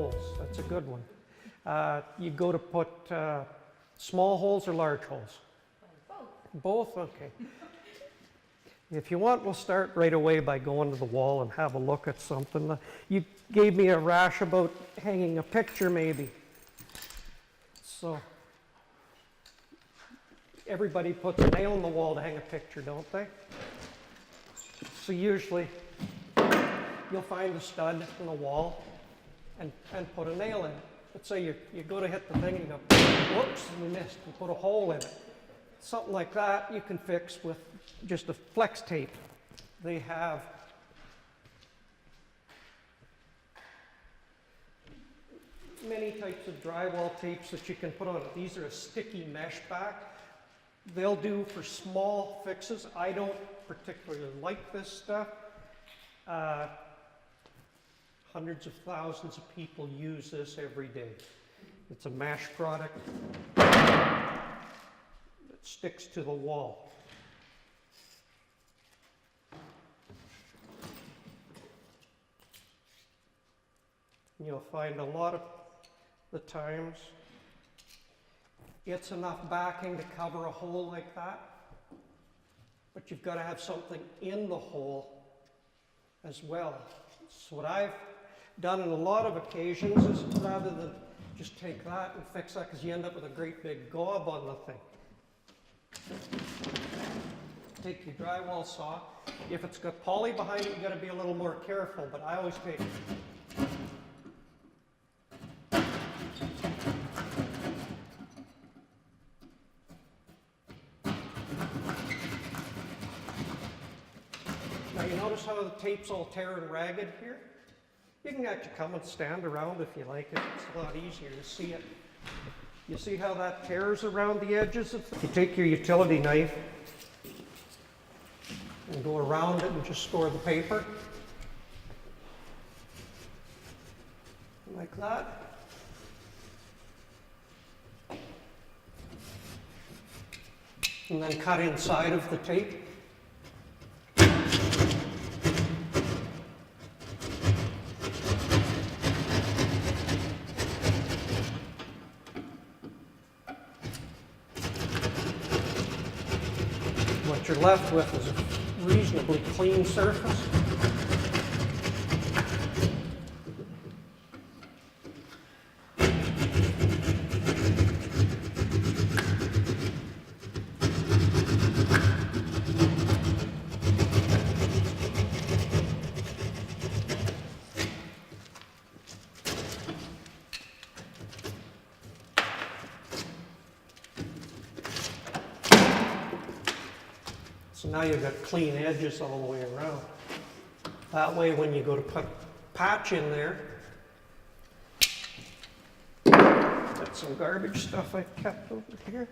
holes. That's a good one. You go to put small holes or large holes? Both? Okay. If you want, we'll start right away by going to the wall and have a look at something. You gave me a rash about hanging a picture maybe. So everybody puts a nail in the wall to hang a picture, don't they? So usually you'll find a stud in the wall and put a nail in it. Let's say you go to hit the thing and you go, whoops, and you missed, and put a hole in it. Something like that you can fix with just a flex tape. They have many types of drywall tapes that you can put on it. These are a sticky mesh back. They'll do for small fixes. I don't particularly like this stuff. Hundreds of thousands of people use this every day. It's a mesh product that sticks to the wall. You'll find a lot of the times it's enough backing to cover a hole like that, but you've got to have something in the hole as well. So what I've done on a lot of occasions is rather than just take that and fix that, because you end up with a great big gob on the thing. Take your drywall saw. If it's got poly behind it, you've got to be a little more careful, but I always take Now you notice how the tape's all tearing ragged here? You can actually come and stand around if you like it. It's a lot easier to see it. You see how that tears around the edges? You take your utility knife and go around it and just score the paper. Like that. And then cut inside of the tape. What you're left with is a reasonably clean surface. So now you've got clean edges all the way around. That way when you go to put patch in there, got some garbage stuff I've kept over here.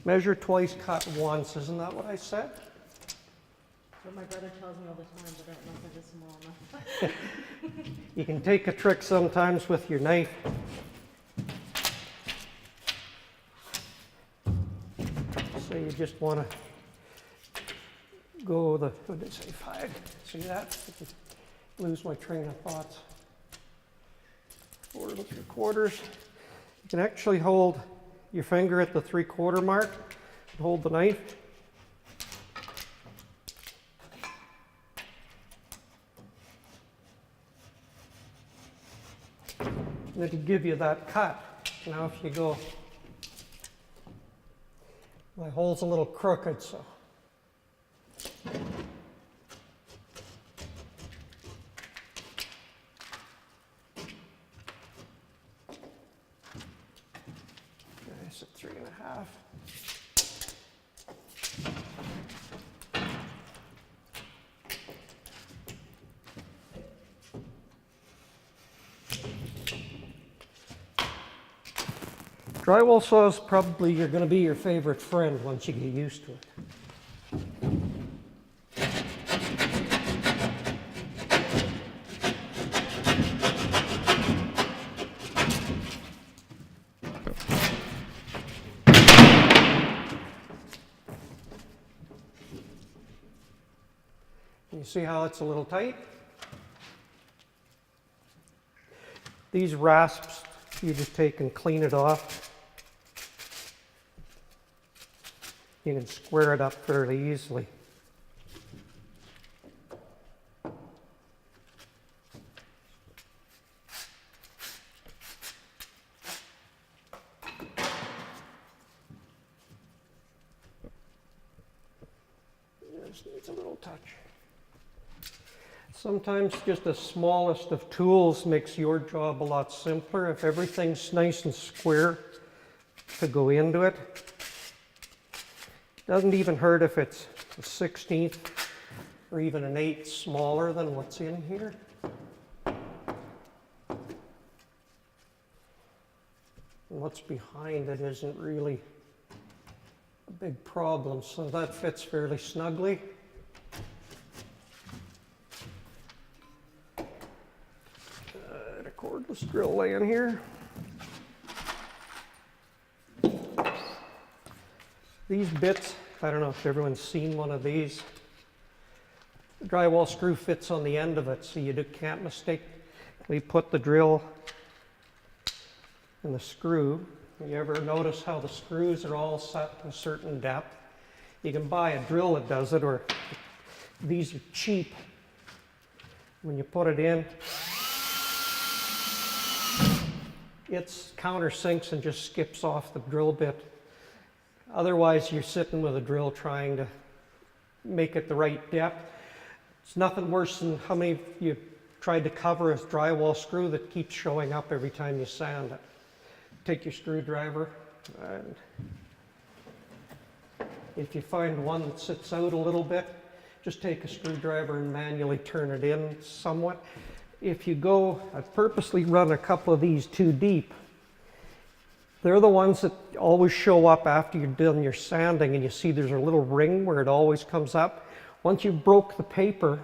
Measure twice, cut once, isn't that what I said? What my brother tells me all the time, but I don't know if it is small enough. You can take a trick sometimes with your knife. So you just want to go the, what did I say, 5? See that? I lose my train of thoughts. 4 3/4. You can actually hold your finger at the 3/4 mark and hold the knife. And it'll give you that cut. Now if you go, my hole's a little crooked, so. I said 3.5. Drywall saws probably are going to be your favorite friend once you get used to it. You see how it's a little tight? These rasps, you just take and clean it off. You can square it up fairly easily. Just needs a little touch. Sometimes just the smallest of tools makes your job a lot simpler. If everything's nice and square to go into it, doesn't even hurt if it's a 1/16 or even an 1/8 smaller than what's in here. And what's behind it isn't really a big problem, so that fits fairly snugly. A cordless drill laying here. These bits, I don't know if everyone's seen one of these. The drywall screw fits on the end of it, so you can't mistakenly put the drill in the screw. You ever notice how the screws are all set to a certain depth? You can buy a drill that does it, or these are cheap. When you put it in, it countersinks and just skips off the drill bit. Otherwise, you're sitting with a drill trying to make it the right depth. It's nothing worse than how many of you tried to cover a drywall screw that keeps showing up every time you sand it. Take your screwdriver, and if you find one that sits out a little bit, just take a screwdriver and manually turn it in somewhat. If you go, I've purposely run a couple of these too deep. They're the ones that always show up after you're done your sanding, and you see there's a little ring where it always comes up. Once you broke the paper,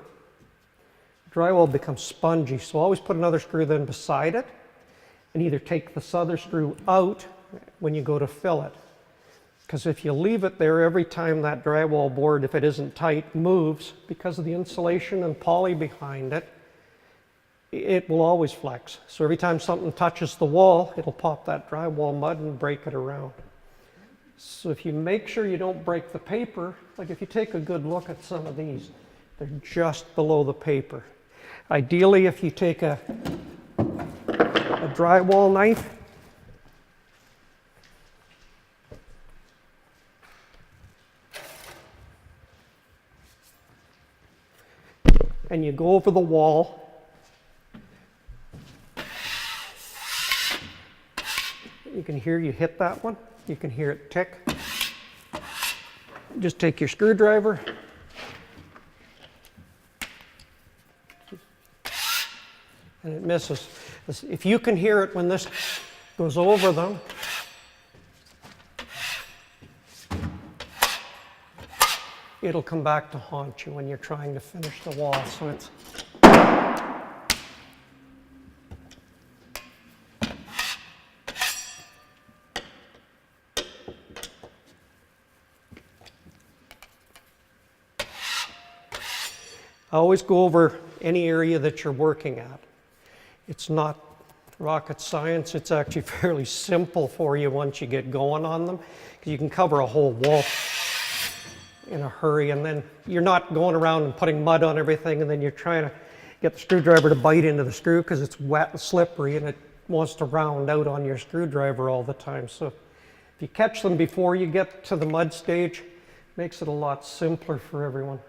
drywall becomes spongy, so always put another screw then beside it, and either take this other screw out when you go to fill it. Because if you leave it there, every time that drywall board, if it isn't tight, moves, because of the insulation and poly behind it, it will always flex. So every time something touches the wall, it'll pop that drywall mud and break it around. So if you make sure you don't break the paper, like if you take a good look at some of these, they're just below the paper. Ideally, if you take a drywall knife, and you go over the wall, you can hear you hit that one. You can hear it tick. Just take your screwdriver, and it misses. If you can hear it when this goes over them, it'll come back to haunt you when you're trying to finish the wall. So it's always go over any area that you're working at. It's not rocket science. It's actually fairly simple for you once you get going on them, because you can cover a whole wall in a hurry, and then you're not going around and putting mud on everything, and then you're trying to get the screwdriver to bite into the screw because it's wet and slippery and it wants to round out on your screwdriver all the time. So if you catch them before you get to the mud stage, it makes it a lot simpler for everyone.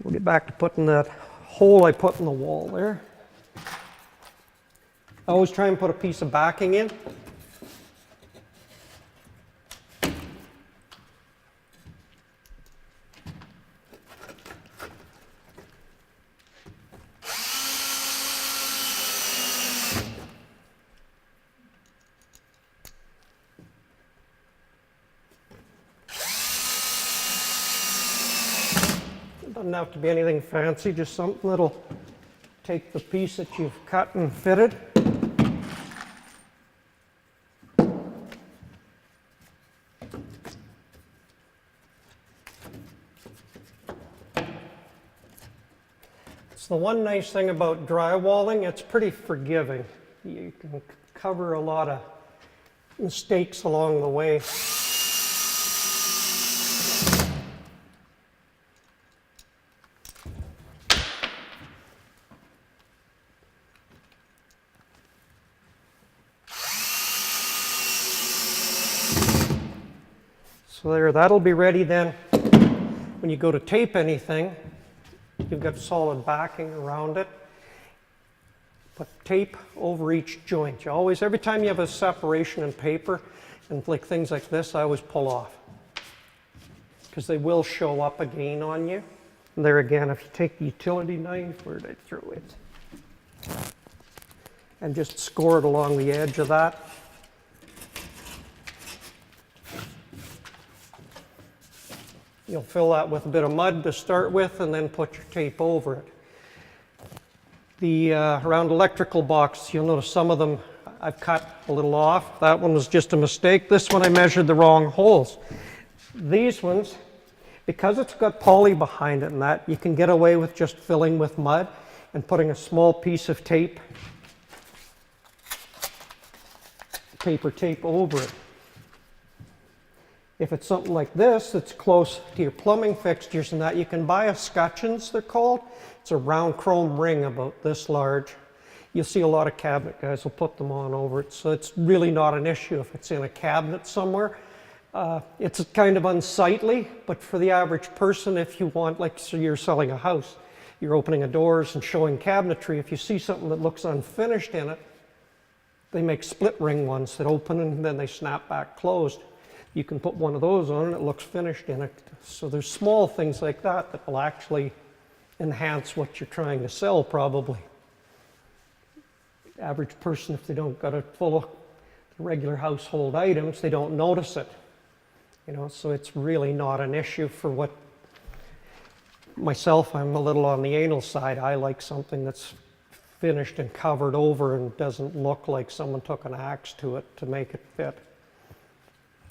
We'll get back to putting that hole I put in the wall there. I always try and put a piece of backing in. Doesn't have to be anything fancy, just something that'll take the piece that you've cut and fitted. So one nice thing about drywalling, it's pretty forgiving. You can cover a lot of mistakes along the way. So there, that'll be ready then. When you go to tape anything, you've got solid backing around it. Put tape over each joint. You always, every time you have a separation in paper, and like things like this, I always pull off. Because they will show up again on you. And there again, if you take the utility knife, where did I throw it? And just score it along the edge of that. You'll fill that with a bit of mud to start with and then put your tape over it. The around electrical box, you'll notice some of them I've cut a little off. That one was just a mistake. This one I measured the wrong holes. These ones, because it's got poly behind it and that, you can get away with just filling with mud and putting a small piece of tape, paper tape over it. If it's something like this, that's close to your plumbing fixtures and that, you can buy escutcheons, they're called. It's a round chrome ring about this large. You'll see a lot of cabinet guys will put them on over it, so it's really not an issue if it's in a cabinet somewhere. It's kind of unsightly, but for the average person, if you want, like so you're selling a house, you're opening a doors and showing cabinetry, if you see something that looks unfinished in it, they make split ring ones that open and then they snap back closed. You can put one of those on and it looks finished in it. So there's small things like that that will actually enhance what you're trying to sell probably. The average person, if they don't got it full of regular household items, they don't notice it. You know, so it's really not an issue for what myself, I'm a little on the anal side. I like something that's finished and covered over and doesn't look like someone took an axe to it to make it fit.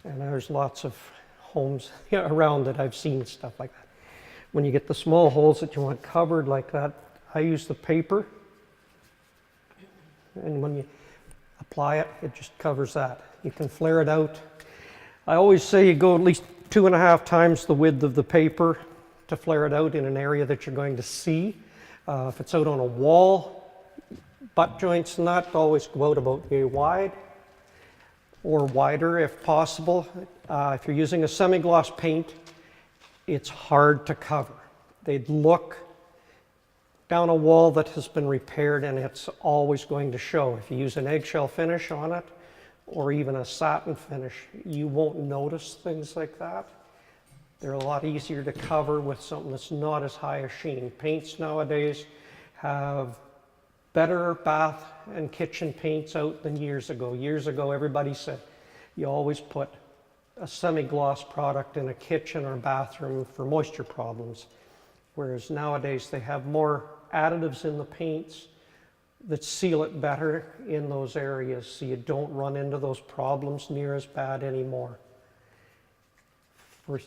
And there's lots of homes around that I've seen stuff like that. When you get the small holes that you want covered like that, I use the paper. And when you apply it, it just covers that. You can flare it out. I always say you go at least 2.5 times the width of the paper to flare it out in an area that you're going to see. If it's out on a wall, butt joints and that always go out about yay wide, or wider if possible. If you're using a semi-gloss paint, it's hard to cover. They'd look down a wall that has been repaired and it's always going to show. If you use an eggshell finish on it, or even a satin finish, you won't notice things like that. They're a lot easier to cover with something that's not as high a sheen. Paints nowadays have better bath and kitchen paints out than years ago. Years ago, everybody said you always put a semi-gloss product in a kitchen or bathroom for moisture problems. Whereas nowadays they have more additives in the paints that seal it better in those areas so you don't run into those problems near as bad anymore. For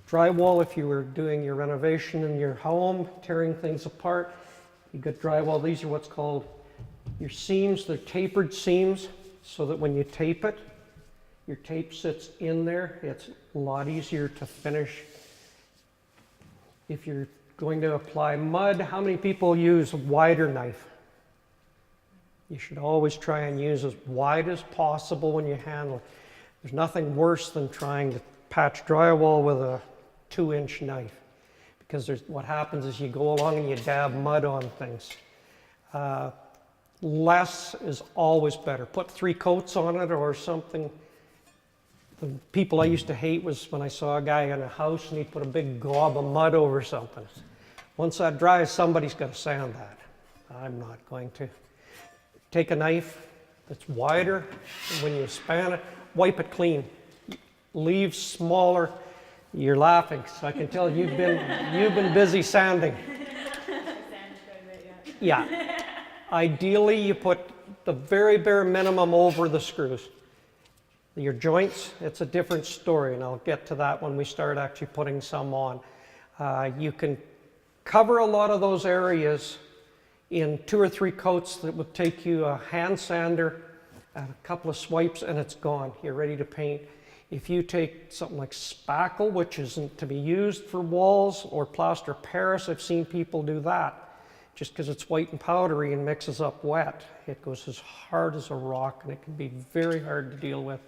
drywall, if you were doing your renovation in your home, tearing things apart, you got drywall. These are what's called your seams. They're tapered seams so that when you tape it, your tape sits in there. It's a lot easier to finish. If you're going to apply mud, how many people use a wider knife? You should always try and use as wide as possible when you handle it. There's nothing worse than trying to patch drywall with a 2-inch knife, because what happens is you go along and you dab mud on things. Less is always better. Put 3 coats on it or something. The people I used to hate was when I saw a guy in a house and he'd put a big glob of mud over something. Once that dries, somebody's got to sand that. I'm not going to. Take a knife that's wider, and when you span it, wipe it clean. Leave smaller. You're laughing, so I can tell you've been busy sanding. Yeah. Ideally, you put the very bare minimum over the screws. Your joints, it's a different story, and I'll get to that when we start actually putting some on. You can cover a lot of those areas in 2 or 3 coats that would take you a hand sander and a couple of swipes and it's gone. You're ready to paint. If you take something like spackle, which isn't to be used for walls, or plaster Paris, I've seen people do that. Just because it's white and powdery and mixes up wet, it goes as hard as a rock and it can be very hard to deal with.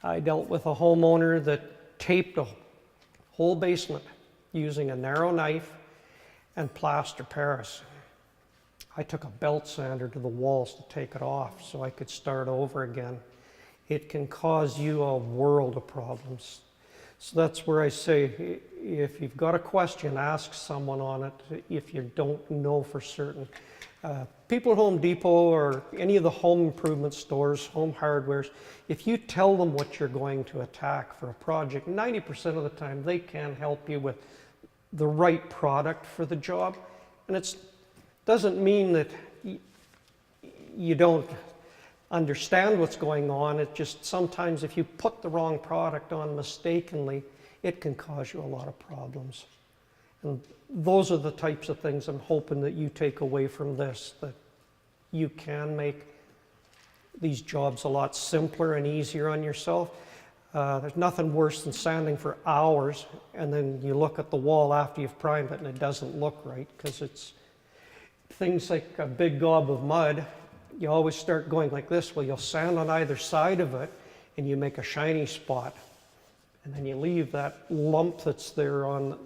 I dealt with a homeowner that taped a whole basement using a narrow knife and plaster Paris. I took a belt sander to the walls to take it off so I could start over again. It can cause you a world of problems. So that's where I say, if you've got a question, ask someone on it if you don't know for certain. People at Home Depot or any of the home improvement stores, home hardwares, if you tell them what you're going to attack for a project, 90% of the time they can help you with the right product for the job. And it doesn't mean that you don't understand what's going on. It just sometimes if you put the wrong product on mistakenly, it can cause you a lot of problems. And those are the types of things I'm hoping that you take away from this, that you can make these jobs a lot simpler and easier on yourself. There's nothing worse than sanding for hours and then you look at the wall after you've primed it and it doesn't look right, because it's things like a big gob of mud. You always start going like this. Well, you'll sand on either side of it and you make a shiny spot. And then you leave that lump that's there on.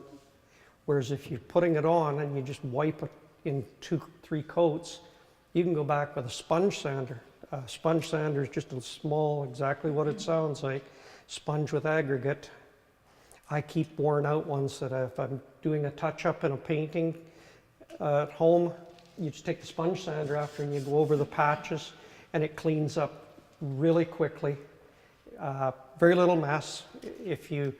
Whereas if you're putting it on and you just wipe it in 2-3 coats, you can go back with a sponge sander. A sponge sander is just a small, exactly what it sounds like, sponge with aggregate. I keep worn out ones that if I'm doing a touch-up in a painting at home, you just take the sponge sander after and you go over the patches and it cleans up really quickly. Very little mess. If you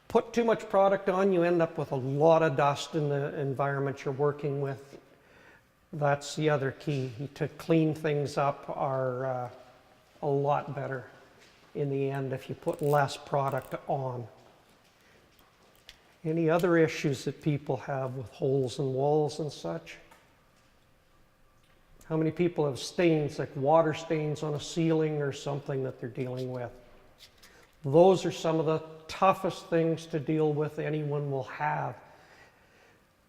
put too much product on, you end up with a lot of dust in the environment you're working with. That's the other key. To clean things up are a lot better in the end if you put less product on. Any other issues that people have with holes in walls and such? How many people have stains, like water stains on a ceiling or something that they're dealing with? Those are some of the toughest things to deal with anyone will have.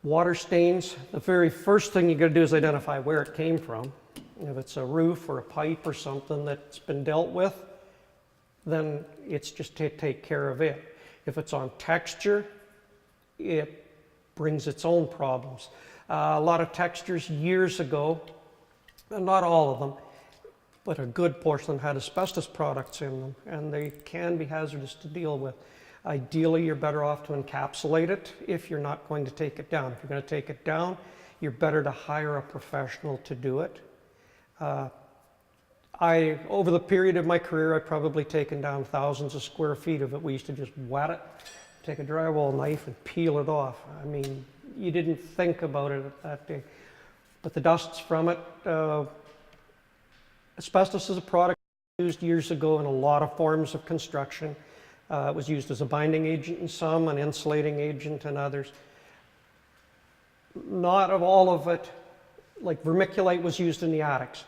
Water stains, the very first thing you got to do is identify where it came from. If it's a roof or a pipe or something that's been dealt with, then it's just to take care of it. If it's on texture, it brings its own problems. A lot of textures years ago, not all of them, but a good portion of them had asbestos products in them, and they can be hazardous to deal with. Ideally, you're better off to encapsulate it if you're not going to take it down. If you're going to take it down, you're better to hire a professional to do it. Over the period of my career, I've probably taken down thousands of square feet of it. We used to just wet it, take a drywall knife and peel it off. I mean, you didn't think about it that day. But the dusts from it, asbestos is a product used years ago in a lot of forms of construction. It was used as a binding agent in some, an insulating agent in others. Not of all of it, like vermiculite was used in the attics.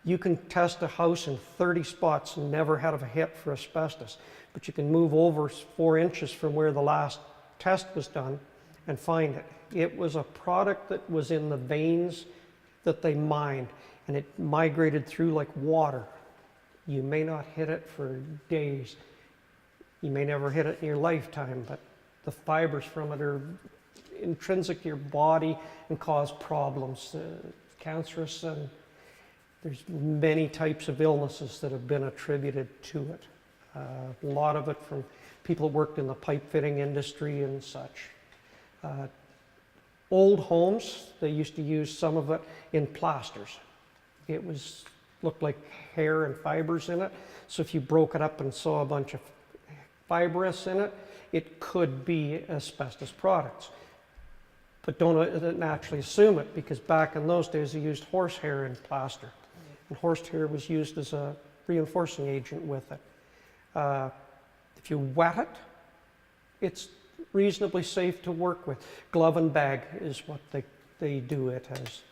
You can test a house in 30 spots and never have a hit for asbestos, but you can move over 4 inches from where the last test was done and find it. It was a product that was in the veins that they mined, and it migrated through like water. You may not hit it for days. You may never hit it in your lifetime, but the fibers from it are intrinsic to your body and cause problems, cancerous, and there's many types of illnesses that have been attributed to it. A lot of it from people who worked in the pipe fitting industry and such. Old homes, they used to use some of it in plasters. It looked like hair and fibers in it. So if you broke it up and saw a bunch of fibrous in it, it could be asbestos products. But don't naturally assume it, because back in those days they used horsehair in plaster. And horsehair was used as a reinforcing agent with it. If you wet it, it's reasonably safe to work with. Glove and bag is what they they do it as.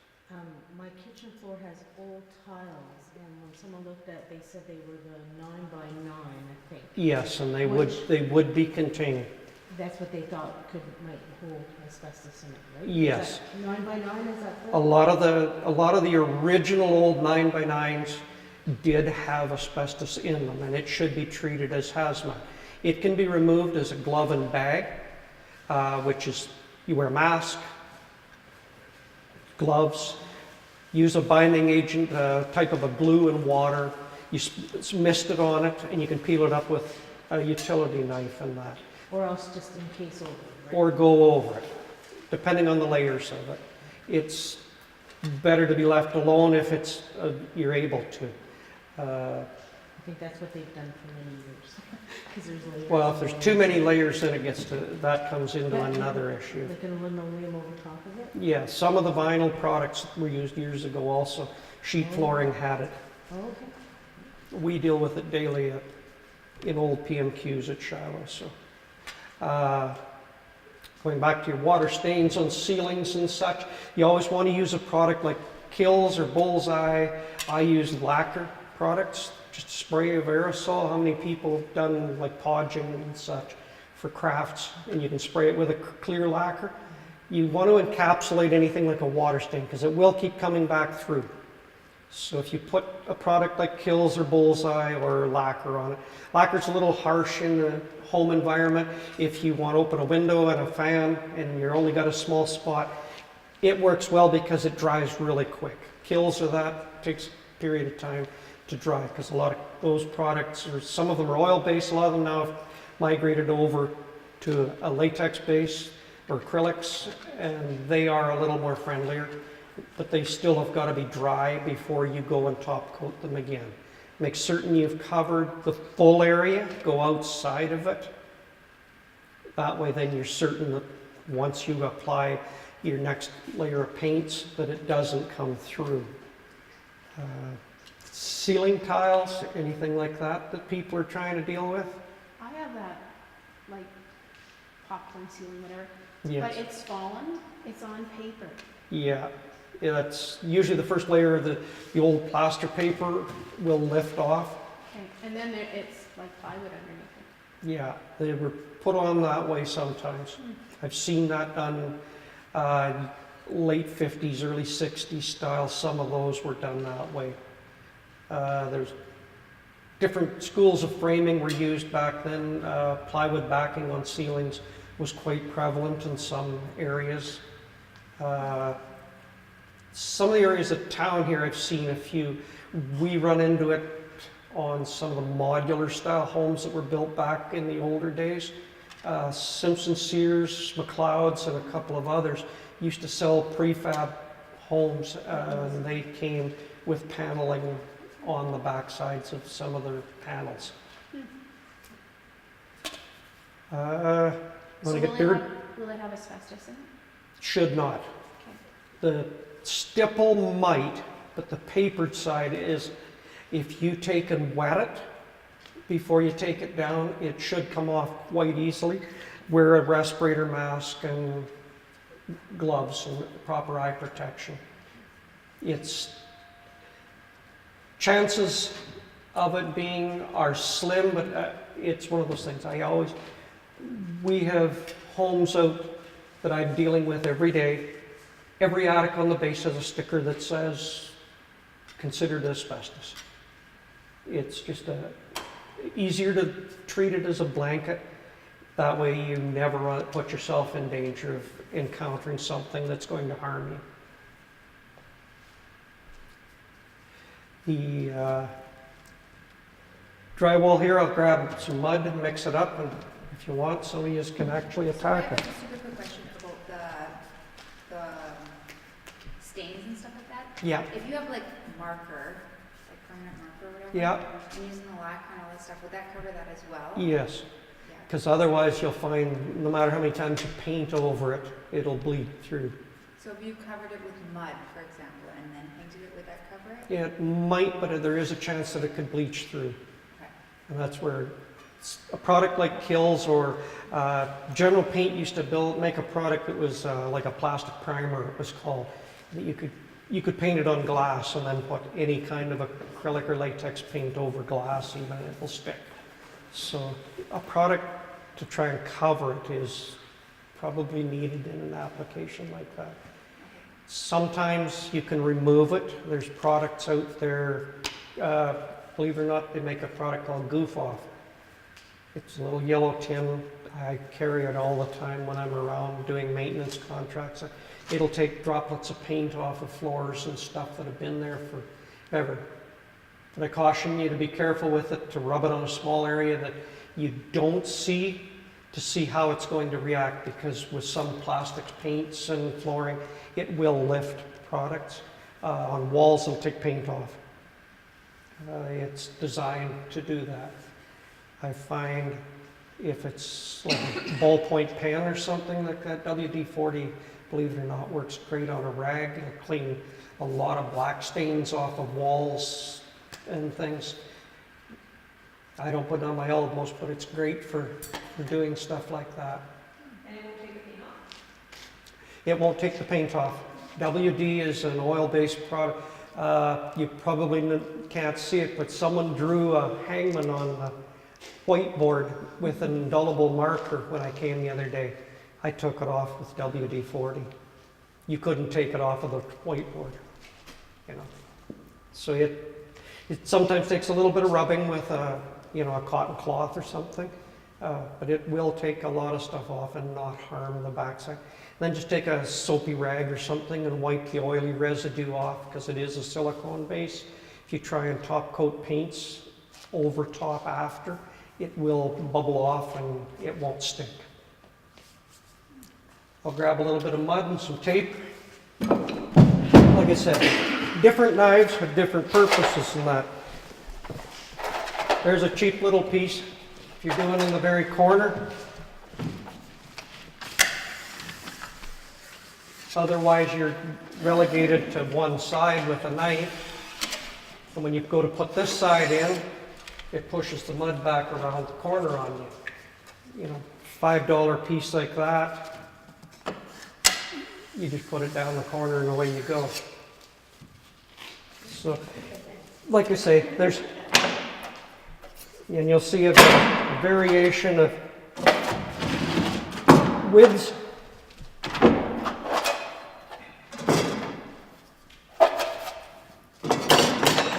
My kitchen floor has old tiles, and when someone looked at, they said they were the 9 by 9, I think. Yes, and they Which- would be contained. That's what they thought might hold asbestos in it, right? Yes. Is that 9 by 9, is that A correct? lot of the original old 9x9s did have asbestos in them, and it should be treated as hazmat. It can be removed as a glove and bag, which is you wear a mask, gloves, use a binding agent, type of a glue and water. You mist it on it, and you can peel it up with a utility knife and that, Or else just in case over, right? or go over it, depending on the layers of it. It's better to be left alone if it's you're able to. I think that's what they've done for many years, 'cause there's layers. Well, if and there's layers. too many layers, then it gets to, that comes into Yeah. another issue. Like an linoleum over top of it? Yeah, some of the vinyl products that were used years ago also, sheet flooring had it. Oh, okay. We deal with it daily in old PMQs at Shiloh, so. Going back to your water stains on ceilings and such, you always want to use a product like Kills or Bullseye. I use lacquer products, just a spray of aerosol. How many people have done like podging and such for crafts, and you can spray it with a clear lacquer. You want to encapsulate anything like a water stain because it will keep coming back through. So if you put a product like Kills or Bullseye or lacquer on it, lacquer's a little harsh in the home environment. If you want to open a window and a fan and you're only got a small spot, it works well because it dries really quick. Kills or that takes a period of time to dry because a lot of those products, or some of them are oil-based, a lot of them now have migrated over to a latex base or acrylics, and they are a little more friendlier, but they still have got to be dry before you go and top coat them again. Make certain you've covered the full area, go outside of it. That way then you're certain that once you apply your next layer of paints that it doesn't come through. Ceiling tiles, anything like that people are trying to deal with? I have that, like, popcorn ceiling, whatever, Yes. but it's fallen, it's on paper. Yeah, that's usually the first layer of the old plaster paper will lift off. Okay, and then it's like plywood underneath it. Yeah, they were put on that way sometimes. I've seen that done late 50s, early 60s style. Some of those were done that way. There's different schools of framing were used back then. Plywood backing on ceilings was quite prevalent in some areas. Some of the areas of town here, I've seen a few. We run into it on some of the modular style homes that were built back in the older days. Simpson Sears, McLeod's, and a couple of others used to sell prefab homes, and they came with paneling on the back sides of some of their panels. So When I will get it there, have, will it have asbestos in it? should not. The stipple might, but the papered side is, if you take and wet it before you take it down, it should come off quite easily. Wear a respirator mask and gloves and proper eye protection. It's chances of it being are slim, but it's one of those things. We have homes out that I'm dealing with every day. Every attic on the base has a sticker that says, considered asbestos. It's just easier to treat it as a blanket. That way you never put yourself in danger of encountering something that's going to harm you. The drywall here, I'll grab some mud and mix it up, and if you want, some of you can actually attack I it. have a super quick question about the stains and stuff like that. Yeah, If you have like marker, like permanent marker or whatever. Yeah. And using the lacquer and all that stuff, would that cover that as well? yes, Yeah. because otherwise you'll find no matter how many times you paint over it, it'll bleed through. So if you covered it with mud, for example, and then painted it, would that cover it? It might, but there is a chance that it could bleach through. Okay. And that's where a product like Kills or General Paint used to make a product that was like a plastic primer, it was called, that you could paint it on glass and then put any kind of acrylic or latex paint over glass even and it will stick. So a product to try and cover it is probably needed in an application like that. Sometimes you can remove it. There's products out there, believe it or not, they make a product called Goof Off. It's a little yellow tin. I carry it all the time when I'm around doing maintenance contracts. It'll take droplets of paint off of floors and stuff that have been there forever. But I caution you to be careful with it, to rub it on a small area that you don't see, to see how it's going to react, because with some plastics, paints and flooring, it will lift products. On walls, it'll take paint off. It's designed to do that. I find if it's like a ballpoint pen or something like that, WD-40, believe it or not, works great on a rag. It'll clean a lot of black stains off of walls and things. I don't put it on my elbows, but it's great for doing stuff like that. And it won't take the paint off? It won't take the paint off. WD is an oil-based product. You probably can't see it, but someone drew a hangman on the whiteboard with an indelible marker when I came the other day. I took it off with WD-40. You couldn't take it off of the whiteboard, you know. So it sometimes takes a little bit of rubbing with a cotton cloth or something, but it will take a lot of stuff off and not harm the backside. Then just take a soapy rag or something and wipe the oily residue off, because it is a silicone base. If you try and top coat paints over top after, it will bubble off and it won't stick. I'll grab a little bit of mud and some tape. Like I said, different knives have different purposes in that. There's a cheap little piece. If you're doing in the very corner, otherwise you're relegated to one side with a knife. And when you go to put this side in, it pushes the mud back around the corner on you. You know, $5 piece like that, you just put it down the corner and away you go. So, like I say, and you'll see a variation of widths.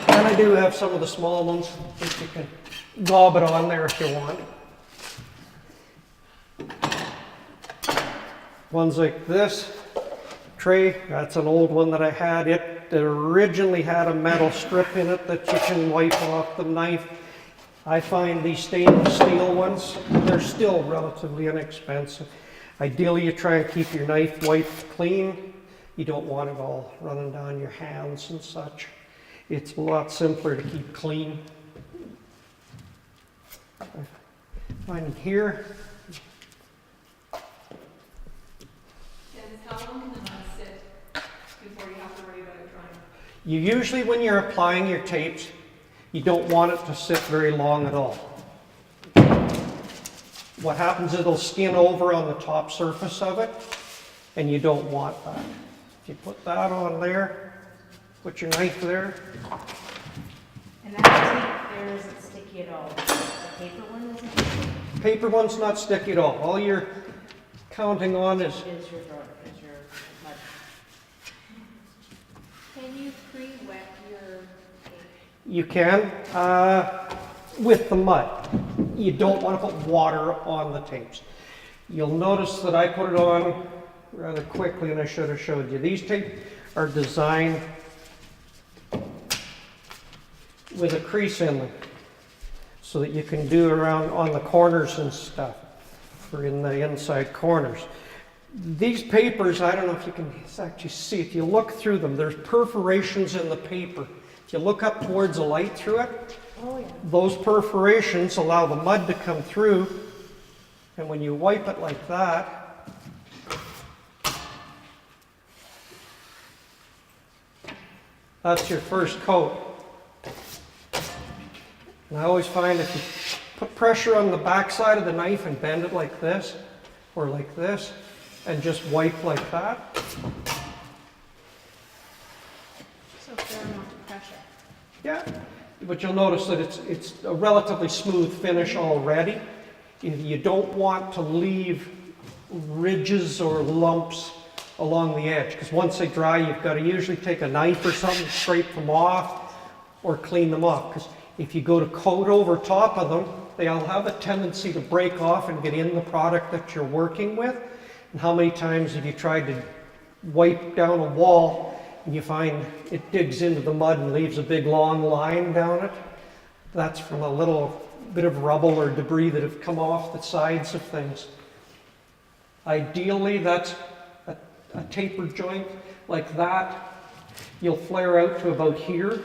And I do have some of the small ones that you can gob it on there if you want. Ones like this tray, that's an old one that I had. It originally had a metal strip in it that you can wipe off the knife. I find these stainless steel ones, they're still relatively inexpensive. Ideally, you try and keep your knife wiped clean. You don't want it all running down your hands and such. It's a lot simpler to keep clean. I find here. How long can the mud sit before you have to worry about it drying? You usually, when you're applying your tapes, you don't want it to sit very long at all. What happens is it'll skin over on the top surface of it, and you don't want that. If you put that on there, put your knife there. And that tape there isn't sticky at all. The paper one isn't sticky? Paper one's not sticky at all. All you're counting on is Is your mud. Can you pre-wet your tape? you can with the mud. You don't want to put water on the tapes. You'll notice that I put it on rather quickly, and I should have showed you. These tapes are designed with a crease in them so that you can do around on the corners and stuff, or in the inside corners. These papers, I don't know if you can actually see, if you look through them, there's perforations in the paper. If you look up towards the light through it, Oh, yeah. those perforations allow the mud to come through, and when you wipe it like that, that's your first coat. And I always find if you put pressure on the back side of the knife and bend it like this, or like this, and just wipe like that. So fair amount of pressure. Yeah, but you'll notice that it's a relatively smooth finish already. You don't want to leave ridges or lumps along the edge, because once they dry, you've got to usually take a knife or something, scrape them off, or clean them off. Because if you go to coat over top of them, they'll have a tendency to break off and get in the product that you're working with. And how many times have you tried to wipe down a wall and you find it digs into the mud and leaves a big long line down it? That's from a little bit of rubble or debris that have come off the sides of things. Ideally, that's a tapered joint like that. You'll flare out to about here,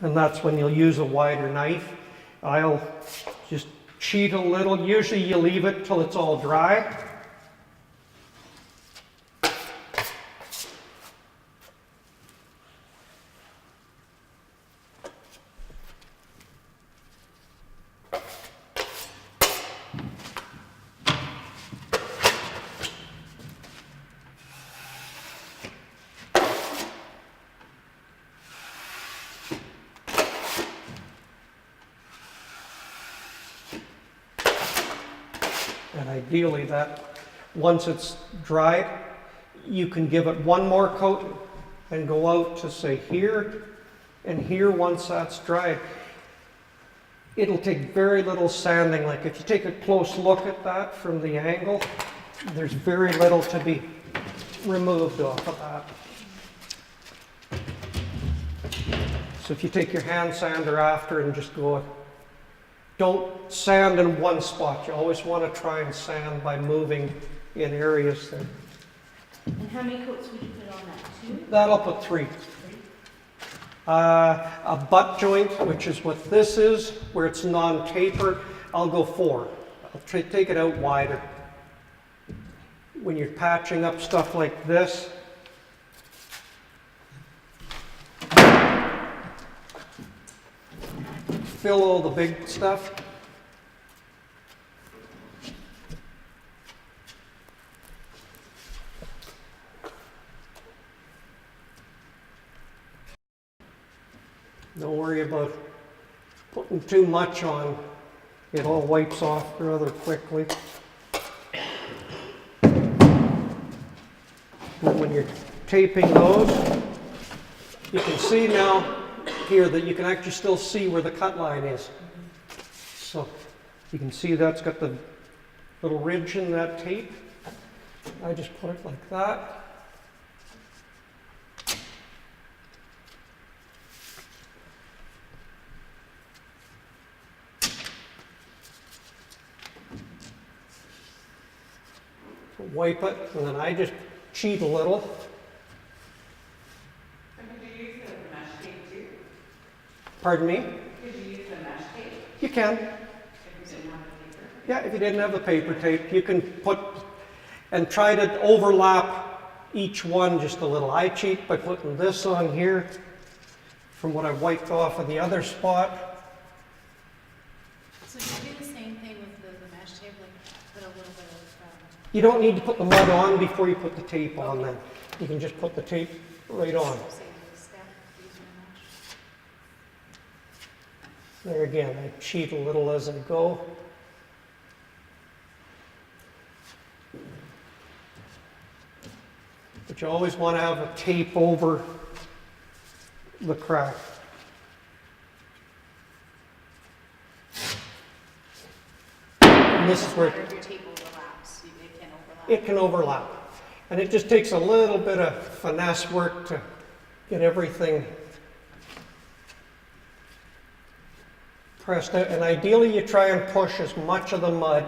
and that's when you'll use a wider knife. I'll just cheat a little. Usually you leave it till it's all dry. And ideally that, once it's dried, you can give it one more coat and go out to say here and here once that's dried. It'll take very little sanding. Like if you take a close look at that from the angle, there's very little to be removed off of that. So if you take your hand sander after and just go, don't sand in one spot. You always want to try and sand by moving in areas there. And how many coats would you put on that? 2? That'll put 3. A butt joint, which is what this is, where it's non-tapered, I'll go 4. I'll take it out wider. When you're patching up stuff like this, fill all the big stuff. Don't worry about putting too much on. It all wipes off rather quickly. And when you're taping those, you can see now here that you can actually still see where the cut line is. So you can see that's got the little ridge in that tape. I just put it like that. Wipe it, and then I just cheat a little. Could you use the mesh tape too? Pardon me? Could you use the mesh tape You can. if you didn't have the paper? Yeah, if you didn't have the paper tape, you can put and try to overlap each one just a little. I cheat by putting this on here from what I wiped off of the other spot. So you do the same thing with the mesh tape, like put a little bit of, You don't need to put the mud on before you put the tape on then. You can just put the tape right on. say the step, use your mesh. There again, I cheat a little as I go. But you always want to have a tape over the crack. And this is where If your tape overlaps, it can overlap. it can overlap. And it just takes a little bit of finesse work to get everything pressed out. And ideally you try and push as much of the mud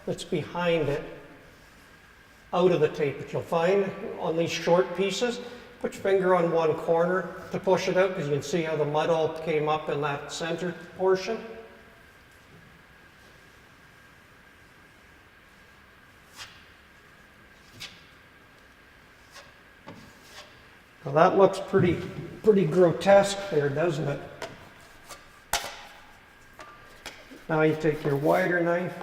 that's behind it out of the tape. But you'll find on these short pieces, put your finger on one corner to push it out, because you can see how the mud all came up in that center portion. Well, that looks pretty grotesque there, doesn't it? Now you take your wider knife.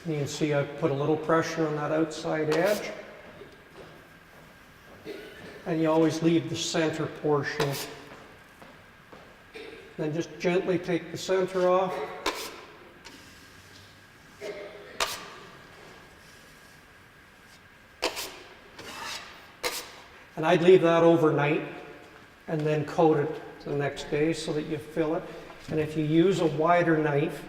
You can see I've put a little pressure on that outside edge. And you always leave the center portion. Then just gently take the center off. And I'd leave that overnight and then coat it the next day so that you fill it. And if you use a wider knife,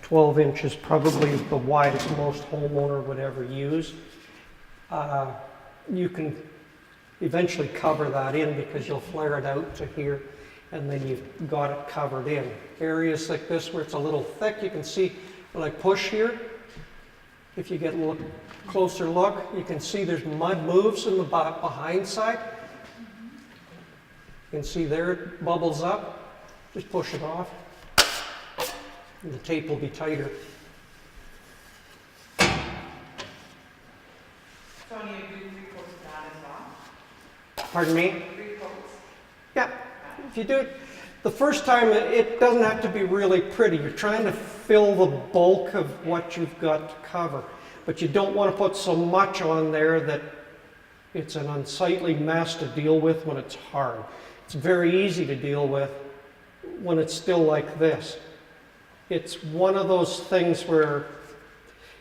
12 inches probably the widest most homeowner would ever use, you can eventually cover that in because you'll flare it out to here and then you've got it covered in. Areas like this where it's a little thick, you can see when I push here, if you get a little closer look, you can see there's mud moves in the behind side. You can see there it bubbles up. Just push it off and the tape will be tighter. So you do 3 coats of that as well? Pardon me? 3 coats? Yeah, if you do it the first time, it doesn't have to be really pretty. You're trying to fill the bulk of what you've got to cover. But you don't want to put so much on there that it's an unsightly mess to deal with when it's hard. It's very easy to deal with when it's still like this. It's one of those things where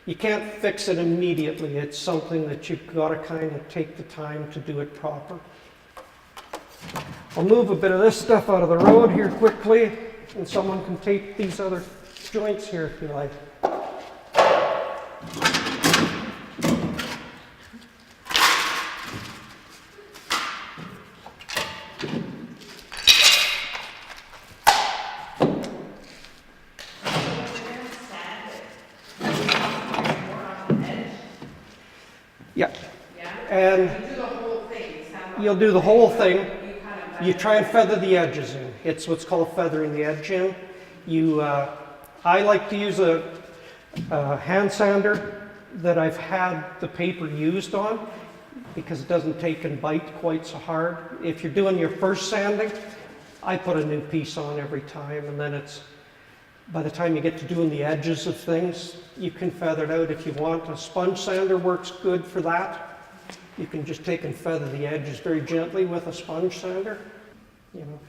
you can't fix it immediately. It's something that you've got to kind of take the time to do it proper. I'll move a bit of this stuff out of the road here quickly, and someone can tape these other joints here if you like. Yeah. And You do the whole thing. you'll do the whole thing. You kind of You try and feather the edges in. It's what's called feathering the edge in. I like to use a hand sander that I've had the paper used on because it doesn't take and bite quite so hard. If you're doing your first sanding, I put a new piece on every time, and then by the time you get to doing the edges of things, you can feather it out if you want. A sponge sander works good for that. You can just take and feather the edges very gently with a sponge sander. You know,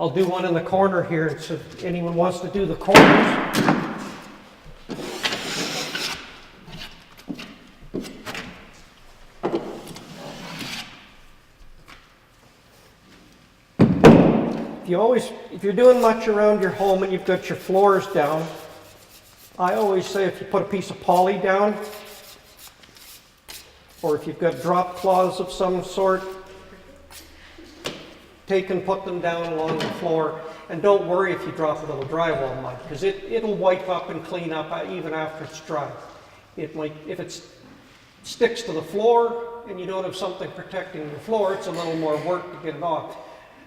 I'll do one in the corner here, so if anyone wants to do the corners. If you're doing much around your home and you've got your floors down, I always say if you put a piece of poly down, or if you've got drop cloths of some sort, take and put them down along the floor. And don't worry if you drop a little drywall mud, because it'll wipe up and clean up even after it's dry. It might, if it sticks to the floor and you don't have something protecting the floor, it's a little more work to get it off.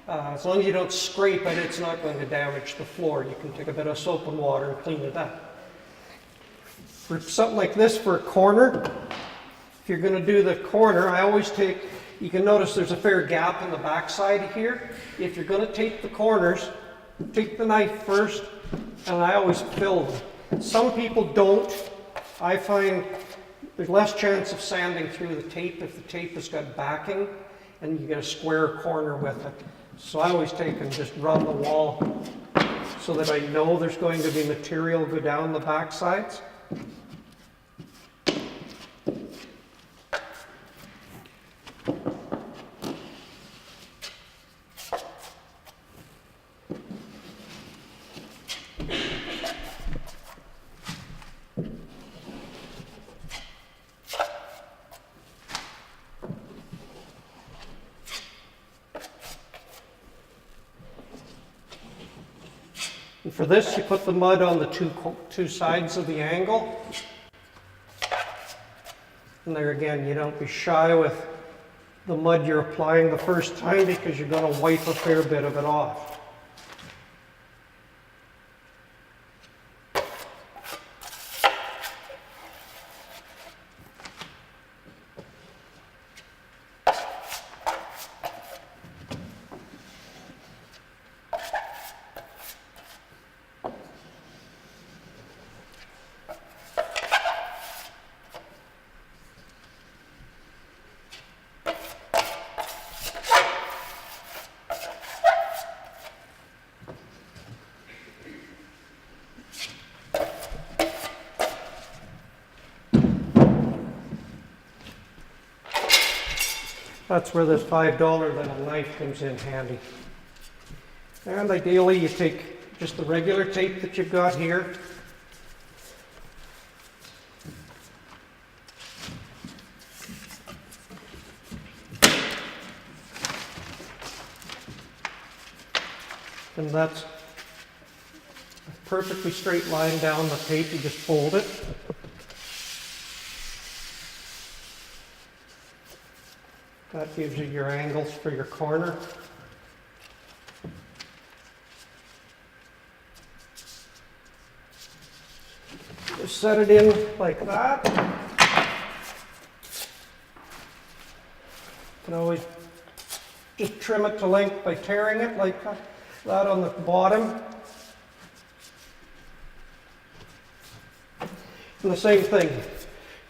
As long as you don't scrape it, it's not going to damage the floor. You can take a bit of soap and water and clean it up. For something like this, for a corner, if you're going to do the corner, I always take, you can notice there's a fair gap in the backside here. If you're going to tape the corners, take the knife first, and I always fill them. Some people don't. I find there's less chance of sanding through the tape if the tape has got backing and you get a square corner with it. So I always take and just run the wall so that I know there's going to be material go down the back sides. And for this, you put the mud on the two sides of the angle. And there again, you don't be shy with the mud you're applying the first time because you're going to wipe a fair bit of it off. That's where this $5 little knife comes in handy. And ideally you take just the regular tape that you've got here. And that's a perfectly straight line down the tape, you just fold it. That gives you your angles for your corner. Just set it in like that. You can always just trim it to length by tearing it like that on the bottom. And the same thing.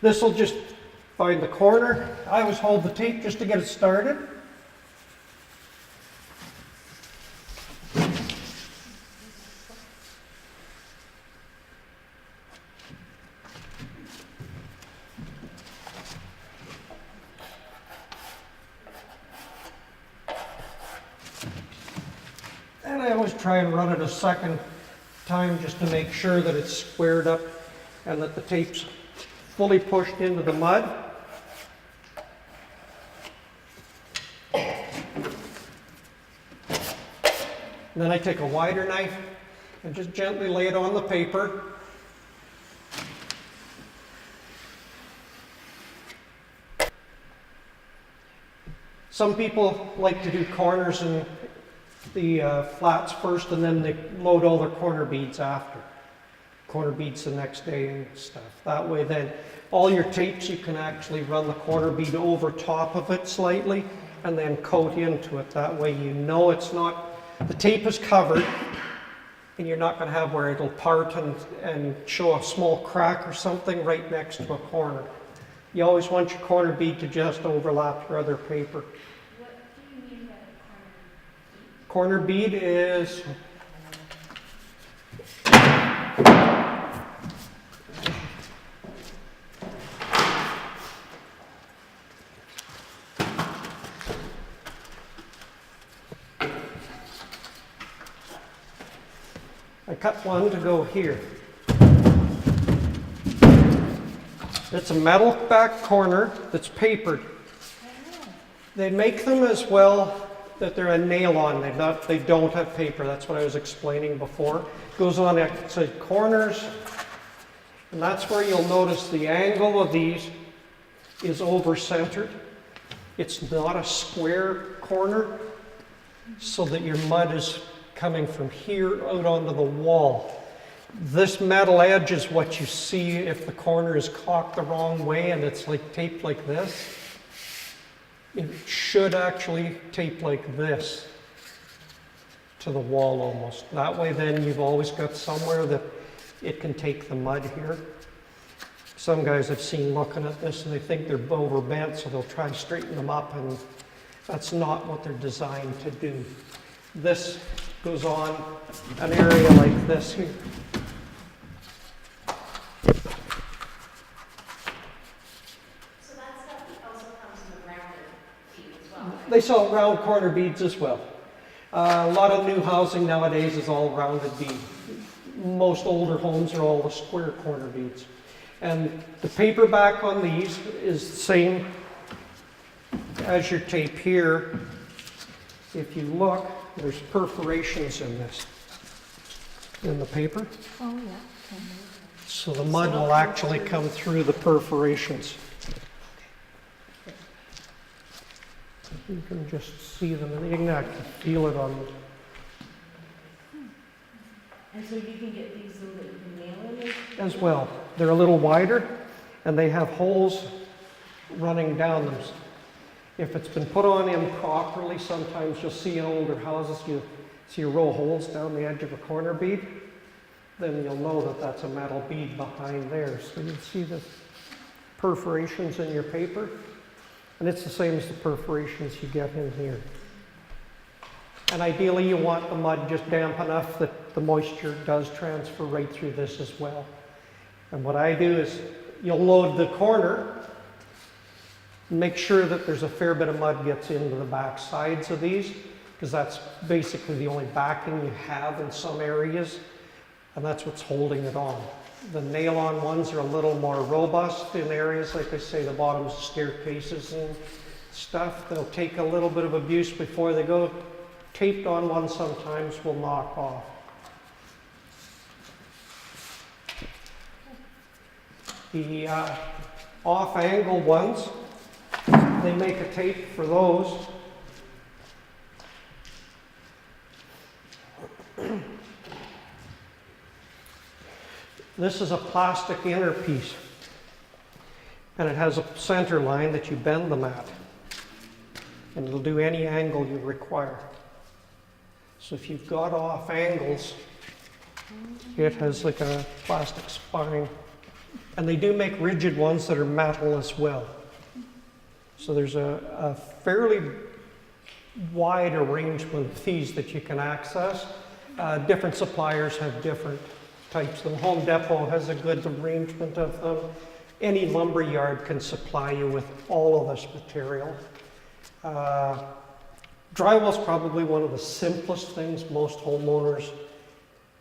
This will just find the corner. I always hold the tape just to get it started. And I always try and run it a second time just to make sure that it's squared up and that the tape's fully pushed into the mud. And then I take a wider knife and just gently lay it on the paper. Some people like to do corners and the flats first, and then they load all their corner beads after. Corner beads the next day and stuff. That way then all your tapes, you can actually run the corner bead over top of it slightly and then coat into it. That way you know it's not, the tape is covered and you're not going to have where it'll part and show a small crack or something right next to a corner. You always want your corner bead to just overlap your other paper. What do you mean by a Corner bead is I cut one to go here. It's a metal back corner that's papered. They make them as well that they're a nail-on. They don't have paper. That's what I was explaining before. It goes on outside corners, and that's where you'll notice the angle of these is over-centered. It's not a square corner, so that your mud is coming from here out onto the wall. This metal edge is what you see if the corner is cocked the wrong way and it's like taped like this. It should actually tape like this to the wall almost. That way then you've always got somewhere that it can take the mud here. Some guys I've seen looking at this and they think they're overbent, so they'll try to straighten them up, and that's not what they're designed to do. This goes on an area like this here. So that stuff also comes in the rounded bead as well? They sell round corner beads as well. A lot of new housing nowadays is all rounded bead. Most older homes are all the square corner beads. And the paper back on these is the same as your tape here. If you look, there's perforations in this, in the paper. Oh, yeah. So the mud will actually come through the perforations. You can just see them, and you can actually feel it on them. And so you can get these so that you can nail it? As well. They're a little wider, and they have holes running down them. If it's been put on improperly, sometimes you'll see in older houses, you see a row of holes down the edge of a corner bead, then you'll know that that's a metal bead behind there. So you'll see the perforations in your paper, and it's the same as the perforations you get in here. And ideally you want the mud just damp enough that the moisture does transfer right through this as well. And what I do is, you'll load the corner, make sure that there's a fair bit of mud gets into the back sides of these, because that's basically the only backing you have in some areas, and that's what's holding it on. The nail-on ones are a little more robust in areas, like I say, the bottoms of staircases and stuff. They'll take a little bit of abuse before they go. Taped on one sometimes will knock off. The off-angle ones, they make a tape for those. This is a plastic inner piece, and it has a center line that you bend them at, and it'll do any angle you require. So if you've got off angles, it has like a plastic spine, and they do make rigid ones that are metal as well. So there's a fairly wide arrangement of these that you can access. Different suppliers have different types. The Home Depot has a good arrangement of them. Any lumber yard can supply you with all of this material. Drywall is probably one of the simplest things most homeowners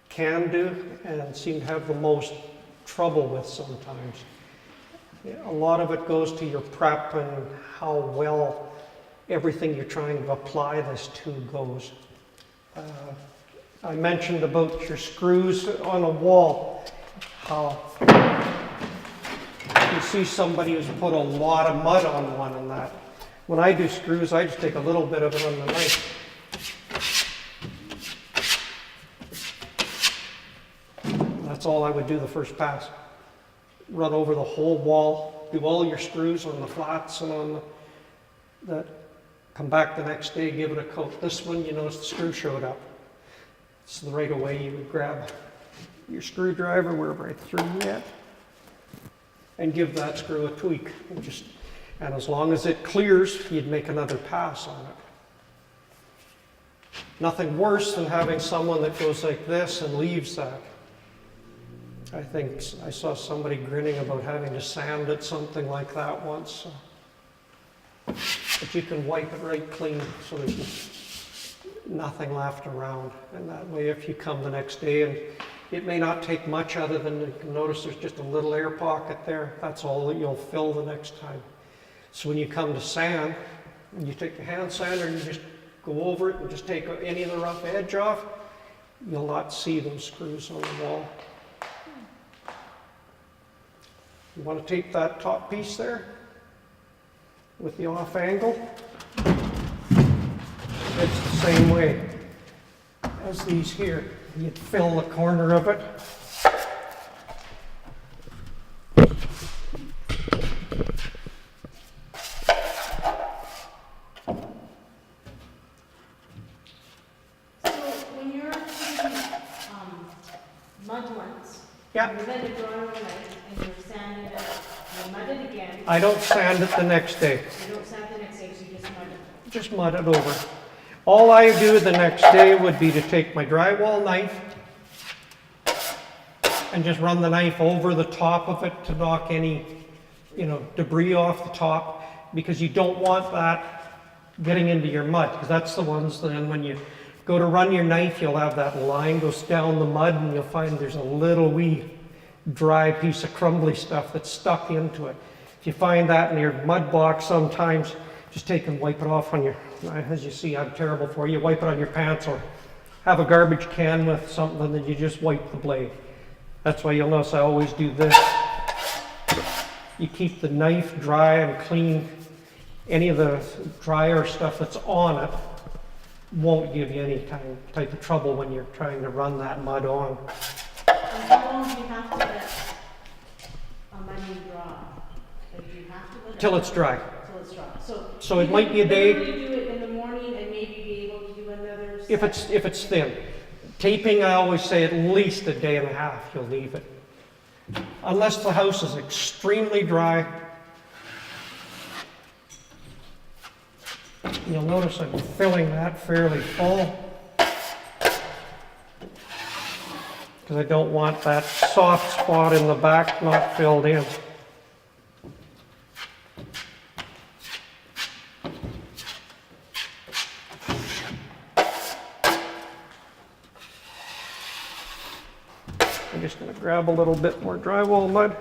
can do and seem to have the most trouble with sometimes. A lot of it goes to your prep and how well everything you're trying to apply this to goes. I mentioned about your screws on a wall, how you see somebody who's put a lot of mud on one and that. When I do screws, I just take a little bit of it on the knife. That's all I would do the first pass. Run over the whole wall, do all your screws on the flats and on that. Come back the next day, give it a coat. This one, you notice the screw showed up. So right away you would grab your screwdriver, we're right through yet, and give that screw a tweak. And as long as it clears, you'd make another pass on it. Nothing worse than having someone that goes like this and leaves that. I think I saw somebody grinning about having to sand it, something like that once. So. But you can wipe it right clean so there's nothing left around. And that way, if you come the next day, and it may not take much other than you can notice there's just a little air pocket there. That's all that you'll fill the next time. So when you come to sand, when you take the hand sander and you just go over it and just take any of the rough edge off, you'll not see those screws on the wall. You want to tape that top piece there with the off angle. It's the same way as these here. You'd fill the corner of it. So when you're putting mud ones, Yeah. you let it dry overnight and you're sanding it, you mud it again. I don't sand it the next day. You don't sand the next day, so you just mud it. Just mud it over. All I do the next day would be to take my drywall knife and just run the knife over the top of it to knock any, debris off the top, because you don't want that getting into your mud, because that's the ones then when you go to run your knife, you'll have that line goes down the mud and you'll find there's a little wee dry piece of crumbly stuff that's stuck into it. If you find that in your mud box sometimes, just take and wipe it off on your, as you see, I'm terrible for you, wipe it on your pants or have a garbage can with something that you just wipe the blade. That's why you'll notice I always do this. You keep the knife dry and clean any of the drier stuff that's on it won't give you any type of trouble when you're trying to run that mud on. And how long do you have to let a muddy dry? Like, do you have to let it? Till it's dry. Till it's dry. So it you might can be a day. literally do it in the morning and maybe be able to do another. If it's thin. Taping, I always say at least a day and a half you'll leave it. Unless the house is extremely dry. You'll notice I'm filling that fairly full. Because I don't want that soft spot in the back not filled in. I'm just going to grab a little bit more drywall mud.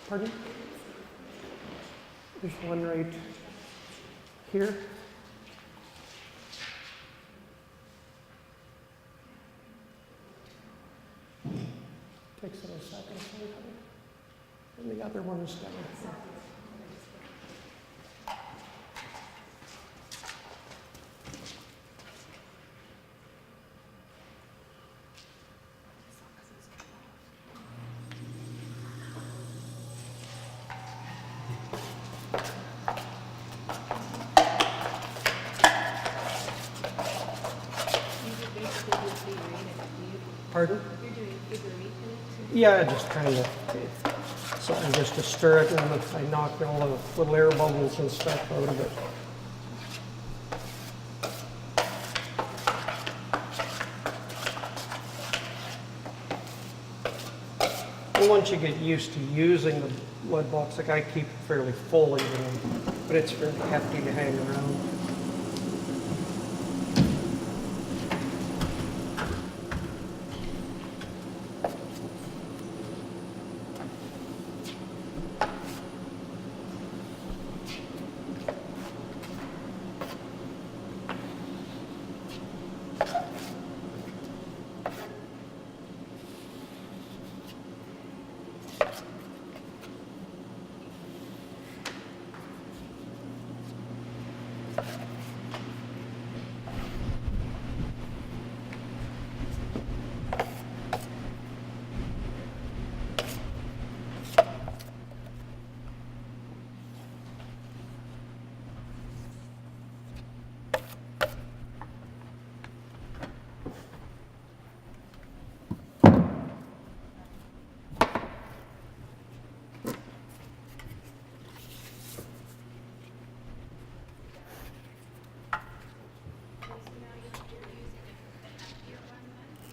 Pardon? There's one right here. Takes it a second. And the other one is down here. Pardon? You're doing figure eight in it too? Yeah, just kind of something just to stir it, and I knock all the little air bubbles and stuff out of it. And once you get used to using the mud box, like I keep it fairly full even, but it's very hefty to hang around.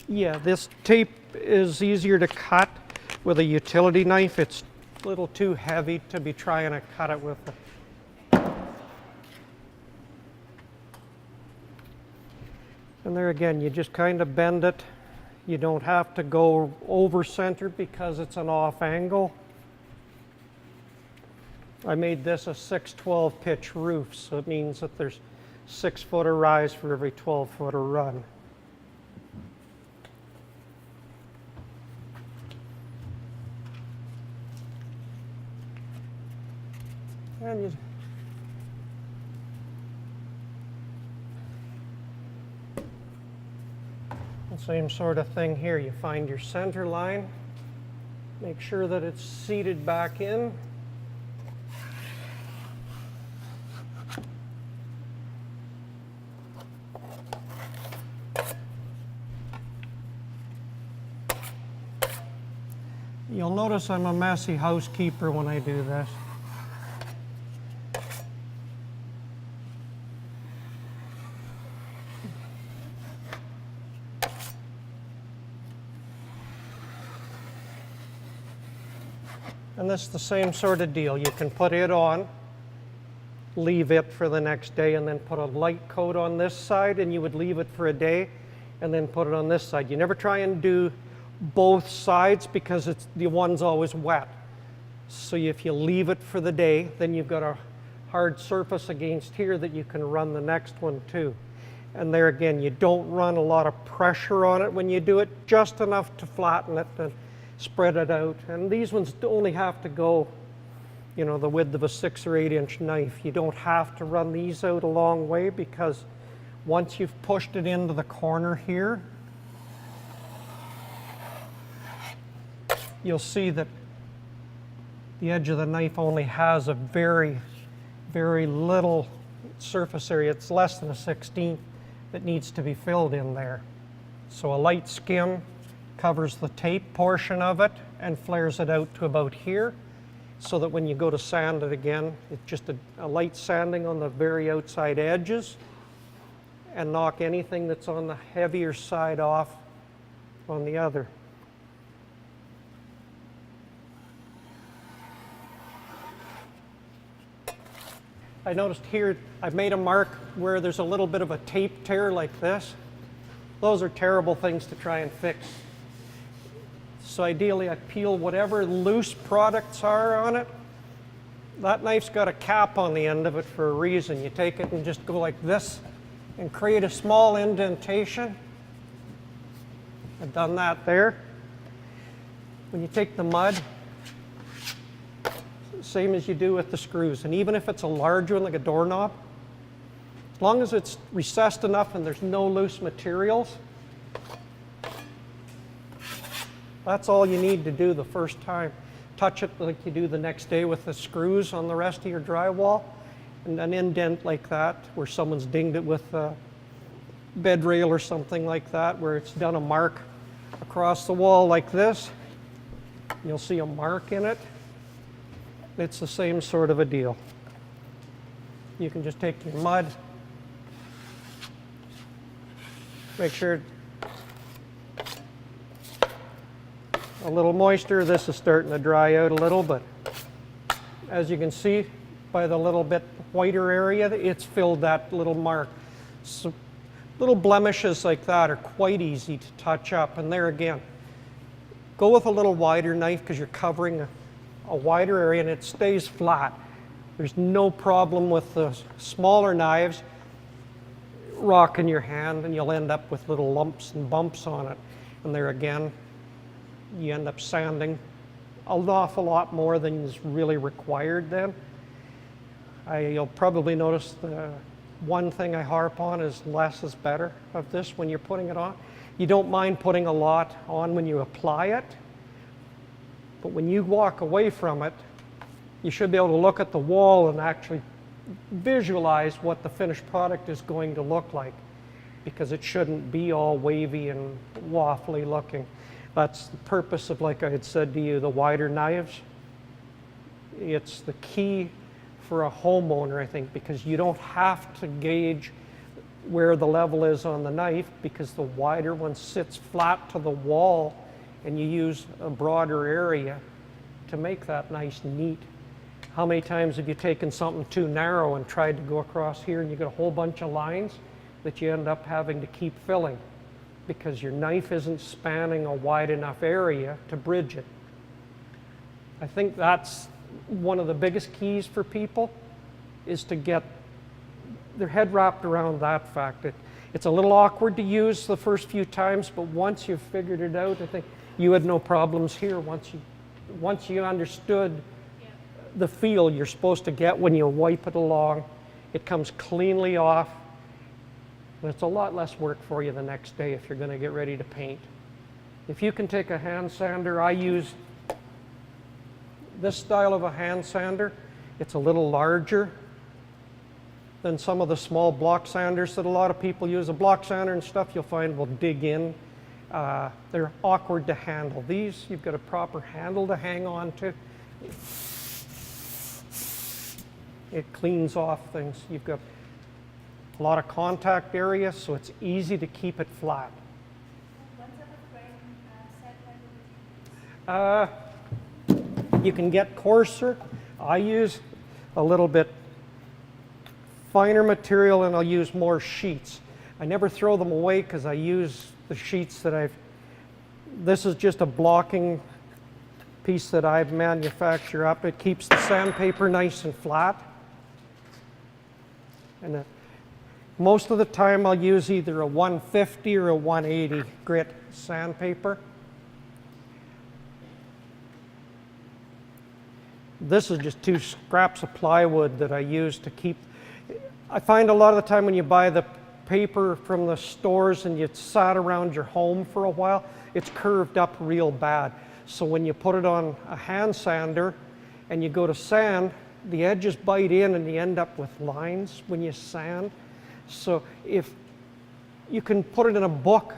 Yeah, this tape is easier to cut with a utility knife. It's a little too heavy to be trying to cut it with And there again, you just kind of bend it. You don't have to go over center because it's an off angle. I made this a 6/12 pitch roof, so it means that there's 6-footer rise for every 12-footer run. And you the same sort of thing here. You find your center line, make sure that it's seated back in. You'll notice I'm a messy housekeeper when I do this. And this is the same sort of deal. You can put it on, leave it for the next day, and then put a light coat on this side, and you would leave it for a day, and then put it on this side. You never try and do both sides because the one's always wet. So if you leave it for the day, then you've got a hard surface against here that you can run the next one to. And there again, you don't run a lot of pressure on it when you do it, just enough to flatten it and spread it out. And these ones only have to go, you know, the width of a 6 or 8 inch knife. You don't have to run these out a long way because once you've pushed it into the corner here, you'll see that the edge of the knife only has a very, very little surface area. It's less than a 16th that needs to be filled in there. So a light skim covers the tape portion of it and flares it out to about here, so that when you go to sand it again, it's just a light sanding on the very outside edges and knock anything that's on the heavier side off on the other. I noticed here I've made a mark where there's a little bit of a tape tear like this. Those are terrible things to try and fix. So ideally I peel whatever loose products are on it. That knife's got a cap on the end of it for a reason. You take it and just go like this and create a small indentation. I've done that there. When you take the mud, same as you do with the screws, and even if it's a large one like a doorknob, as long as it's recessed enough and there's no loose materials, that's all you need to do the first time. Touch it like you do the next day with the screws on the rest of your drywall, and an indent like that where someone's dinged it with a bed rail or something like that, where it's done a mark across the wall like this. You'll see a mark in it. It's the same sort of a deal. You can just take your mud, make sure a little moisture. This is starting to dry out a little, but as you can see by the little bit whiter area, it's filled that little mark. So little blemishes like that are quite easy to touch up. And there again, go with a little wider knife because you're covering a wider area and it stays flat. There's no problem with the smaller knives rocking your hand, and you'll end up with little lumps and bumps on it. And there again, you end up sanding an awful lot more than is really required then. You'll probably notice the one thing I harp on is less is better of this when you're putting it on. You don't mind putting a lot on when you apply it, but when you walk away from it, you should be able to look at the wall and actually visualize what the finished product is going to look like, because it shouldn't be all wavy and waffly looking. That's the purpose of, like I had said to you, the wider knives. It's the key for a homeowner, I think, because you don't have to gauge where the level is on the knife, because the wider one sits flat to the wall and you use a broader area to make that nice, neat. How many times have you taken something too narrow and tried to go across here and you get a whole bunch of lines that you end up having to keep filling because your knife isn't spanning a wide enough area to bridge it? I think that's one of the biggest keys for people, is to get their head wrapped around that fact. It's a little awkward to use the first few times, but once you've figured it out, I think you had no problems here once you understood the feel you're supposed to get when you wipe it along. It comes cleanly off, and it's a lot less work for you the next day if you're going to get ready to paint. If you can take a hand sander, I use this style of a hand sander. It's a little larger than some of the small block sanders that a lot of people use. A block sander and stuff you'll find will dig in. They're awkward to handle. These, you've got a proper handle to hang on to. It cleans off things. You've got a lot of contact area, so it's easy to keep it flat. What's the frame set by the You can get coarser. I use a little bit finer material and I'll use more sheets. I never throw them away because I use the sheets that this is just a blocking piece that I've manufactured up. It keeps the sandpaper nice and flat. And most of the time I'll use either a 150 or a 180 grit sandpaper. This is just 2 scraps of plywood that I use to keep. I find a lot of the time when you buy the paper from the stores and you sat around your home for a while, it's curved up real bad. So when you put it on a hand sander and you go to sand, the edges bite in and you end up with lines when you sand. So if you can put it in a book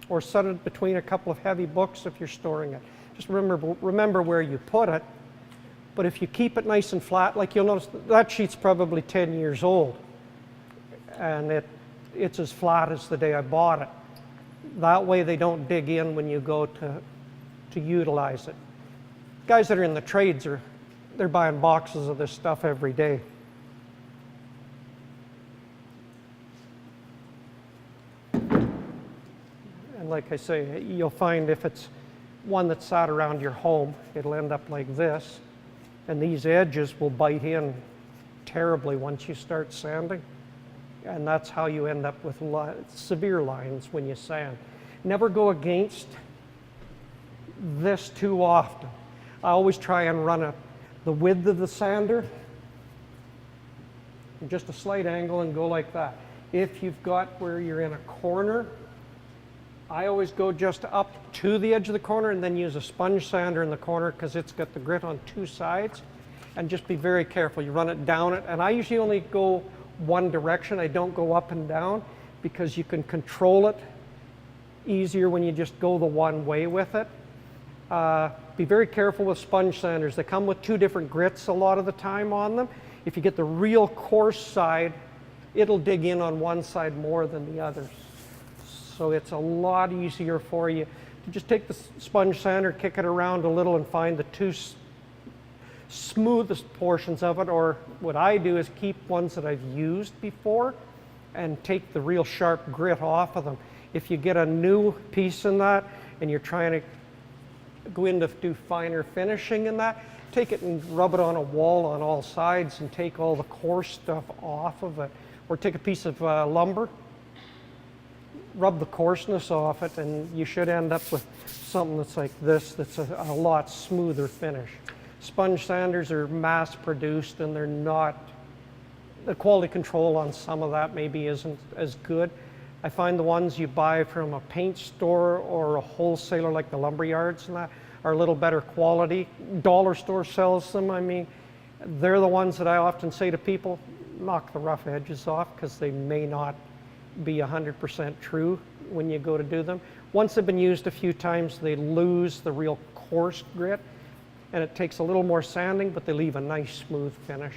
or set it between a couple of heavy books if you're storing it. Just remember where you put it. But if you keep it nice and flat, like you'll notice that sheet's probably 10 years old and it's as flat as the day I bought it. That way they don't dig in when you go to utilize it. Guys that are in the trades they're buying boxes of this stuff every day. And like I say, you'll find if it's one that's sat around your home, it'll end up like this. And these edges will bite in terribly once you start sanding. And that's how you end up with severe lines when you sand. Never go against this too often. I always try and run the width of the sander, just a slight angle and go like that. If you've got where you're in a corner, I always go just up to the edge of the corner and then use a sponge sander in the corner because it's got the grit on 2 sides. And just be very careful. You run it down it, and I usually only go one direction. I don't go up and down because you can control it easier when you just go the one way with it. Be very careful with sponge sanders. They come with 2 different grits a lot of the time on them. If you get the real coarse side, it'll dig in on one side more than the other. So it's a lot easier for you to just take the sponge sander, kick it around a little and find the 2 smoothest portions of it, or what I do is keep ones that I've used before and take the real sharp grit off of them. If you get a new piece in that and you're trying to go in to do finer finishing in that, take it and rub it on a wall on all sides and take all the coarse stuff off of it. Or take a piece of lumber, rub the coarseness off it, and you should end up with something that's like this, that's a lot smoother finish. Sponge sanders are mass produced and they're not, the quality control on some of that maybe isn't as good. I find the ones you buy from a paint store or a wholesaler like the lumber yards and that are a little better quality. Dollar store sells them. I mean, they're the ones that I often say to people, knock the rough edges off because they may not be 100% true when you go to do them. Once they've been used a few times, they lose the real coarse grit and it takes a little more sanding, but they leave a nice smooth finish.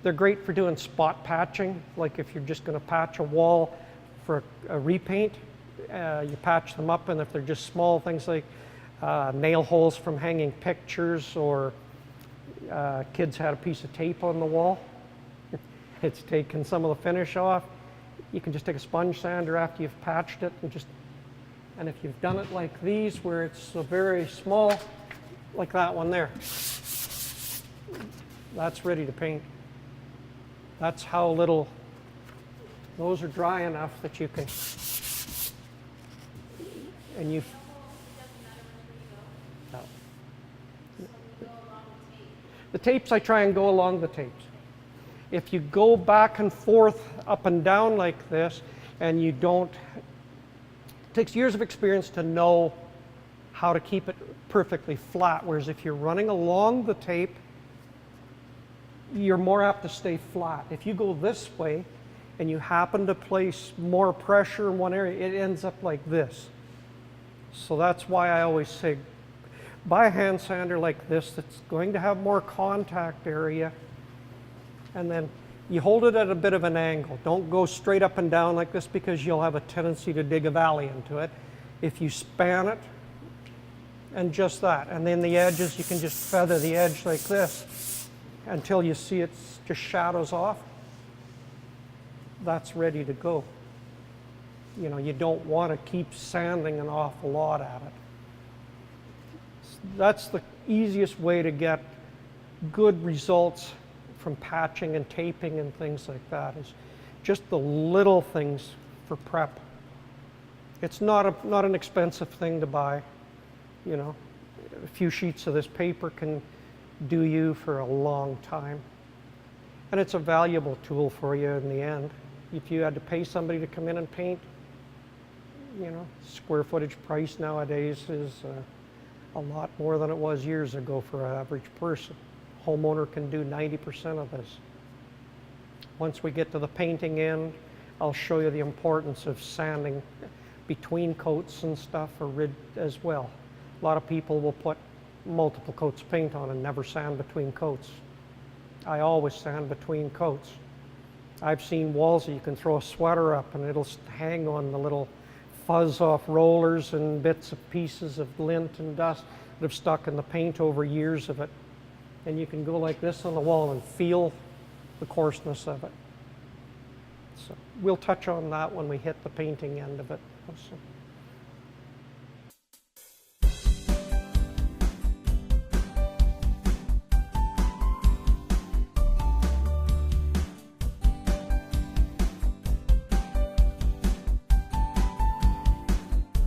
They're great for doing spot patching, like if you're just going to patch a wall for a repaint, you patch them up, and if they're just small things like nail holes from hanging pictures, or kids had a piece of tape on the wall, it's taken some of the finish off. You can just take a sponge sander after you've patched it and if you've done it like these where it's a very small, like that one there, that's ready to paint. That's how little, those are dry enough that you can, and you, no. The tapes, I try and go along the tapes. If you go back and forth, up and down like this, and you don't, it takes years of experience to know how to keep it perfectly flat, whereas if you're running along the tape, you're more apt to stay flat. If you go this way and you happen to place more pressure in one area, it ends up like this. So that's why I always say, buy a hand sander like this that's going to have more contact area, and then you hold it at a bit of an angle. Don't go straight up and down like this because you'll have a tendency to dig a valley into it. If you span it, and just that. And then the edges, you can just feather the edge like this until you see it just shadows off. That's ready to go. You know, you don't want to keep sanding an awful lot at it. That's the easiest way to get good results from patching and taping and things like that, is just the little things for prep. It's not an expensive thing to buy. You know, a few sheets of this paper can do you for a long time. And it's a valuable tool for you in the end. If you had to pay somebody to come in and paint, you know, square footage price nowadays is a lot more than it was years ago for an average person. Homeowner can do 90% of this. Once we get to the painting end, I'll show you the importance of sanding between coats and stuff as well. A lot of people will put multiple coats of paint on and never sand between coats. I always sand between coats. I've seen walls that you can throw a sweater up and it'll hang on the little fuzz off rollers and bits of pieces of lint and dust that have stuck in the paint over years of it. And you can go like this on the wall and feel the coarseness of it. So we'll touch on that when we hit the painting end of it. So.